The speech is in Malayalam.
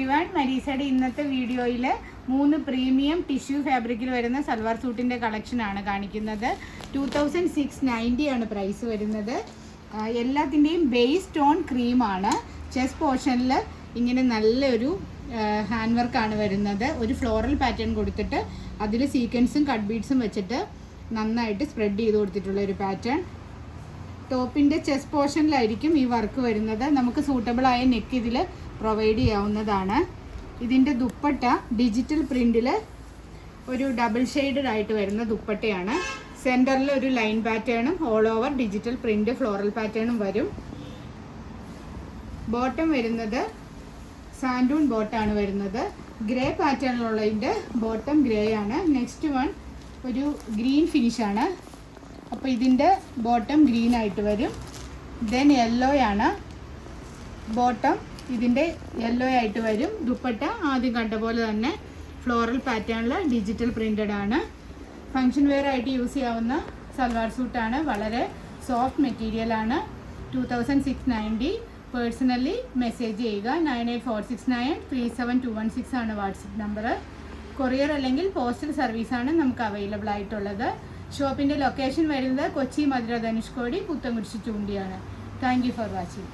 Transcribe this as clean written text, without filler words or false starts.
എവരിവൺ, മരീസയുടെ ഇന്നത്തെ വീഡിയോയിൽ 3 പ്രീമിയം ടിഷ്യൂ ഫാബ്രിക്കിൽ വരുന്ന സൽവാർ സൂട്ടിൻ്റെ കളക്ഷനാണ് കാണിക്കുന്നത്. 2690 ആണ് പ്രൈസ് വരുന്നത്. എല്ലാത്തിൻ്റെയും ബേസ് സ്റ്റോൺ ക്രീമാണ്. ചെസ്റ്റ് പോർഷനിൽ ഇങ്ങനെ നല്ലൊരു ഹാൻഡ് വർക്കാണ് വരുന്നത്. ഒരു ഫ്ലോറൽ പാറ്റേൺ കൊടുത്തിട്ട് അതിൽ സീക്വൻസും കട്ട് ബീഡ്സും വെച്ചിട്ട് നന്നായിട്ട് സ്പ്രെഡ് ചെയ്ത് കൊടുത്തിട്ടുള്ള ഒരു പാറ്റേൺ. ടോപ്പിൻ്റെ ചെസ്റ്റ് പോർഷനിലായിരിക്കും ഈ വർക്ക് വരുന്നത്. നമുക്ക് സൂട്ടബിളായ നെക്ക് ഇതിൽ പ്രൊവൈഡ് ചെയ്യാവുന്നതാണ്. ഇതിൻ്റെ ദുപ്പട്ട ഡിജിറ്റൽ പ്രിൻറ്റിൽ ഒരു ഡബിൾ ഷെയ്ഡഡ് ആയിട്ട് വരുന്ന ദുപ്പട്ടയാണ്. സെൻറ്ററിൽ ഒരു ലൈൻ പാറ്റേണും all over digital print floral പാറ്റേണും വരും. ബോട്ടം വരുന്നത് സാൻഡൂൺ ബോട്ടാണ് വരുന്നത്. ഗ്രേ പാറ്റേണിലുള്ളതിൻ്റെ ബോട്ടം ഗ്രേ ആണ്. നെക്സ്റ്റ് വൺ ഒരു ഗ്രീൻ ഫിനിഷാണ്. അപ്പോൾ ഇതിൻ്റെ ബോട്ടം ഗ്രീൻ ആയിട്ട് വരും. ദെൻ യെല്ലോ ആണ് ബോട്ടം, ഇതിൻ്റെ യെല്ലോ ആയിട്ട് വരും. ദുപ്പട്ട ആദ്യം കണ്ട പോലെ തന്നെ ഫ്ലോറൽ പാറ്റേണിൽ ഡിജിറ്റൽ പ്രിൻറ്റഡ് ആണ്. ഫങ്ഷൻ വെയർ ആയിട്ട് യൂസ് ചെയ്യാവുന്ന സൽവാർ സൂട്ടാണ്. വളരെ സോഫ്റ്റ് മെറ്റീരിയലാണ്. 2690. പേഴ്സണലി മെസ്സേജ് ചെയ്യുക. 9846937216 ആണ് വാട്സപ്പ് നമ്പർ. കൊറിയർ അല്ലെങ്കിൽ പോസ്റ്റൽ സർവീസാണ് നമുക്ക് അവൈലബിൾ ആയിട്ടുള്ളത്. ഷോപ്പിൻ്റെ ലൊക്കേഷൻ വരുന്നത് കൊച്ചി, മധുര, ധനുഷ്കോടി, പുത്തൻകുരിശ്, ചൂണ്ടിയാണ്. Thank you for watching.